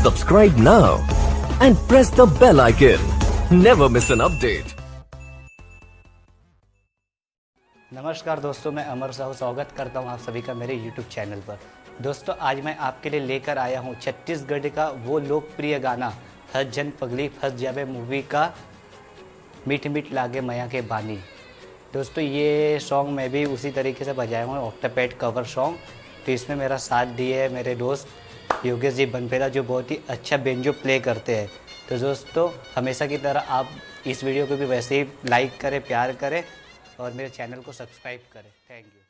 Subscribe now and press the bell icon. Never miss an update. नमस्कार दोस्तों, मैं अमर साहू स्वागत करता हूं आप सभी का मेरे YouTube चैनल पर। दोस्तों, आज मैं आपके लिए लेकर आया हूं छत्तीसगढ़ का वो लोकप्रिय गाना फस जन पगली फस जावे मूवी का मीठ मीठ लागे मया के बानी। दोस्तों, ये सॉन्ग मैं भी उसी तरीके से बजाया हूँ, ऑक्टोपैड कवर सॉन्ग। तो इसमें मेरा साथ दिए है मेरे दोस्त योगेश जी बनपेला, जो बहुत ही अच्छा बेंजो प्ले करते हैं। तो दोस्तों, हमेशा की तरह आप इस वीडियो को भी वैसे ही लाइक करें, प्यार करें और मेरे चैनल को सब्सक्राइब करें। Thank you.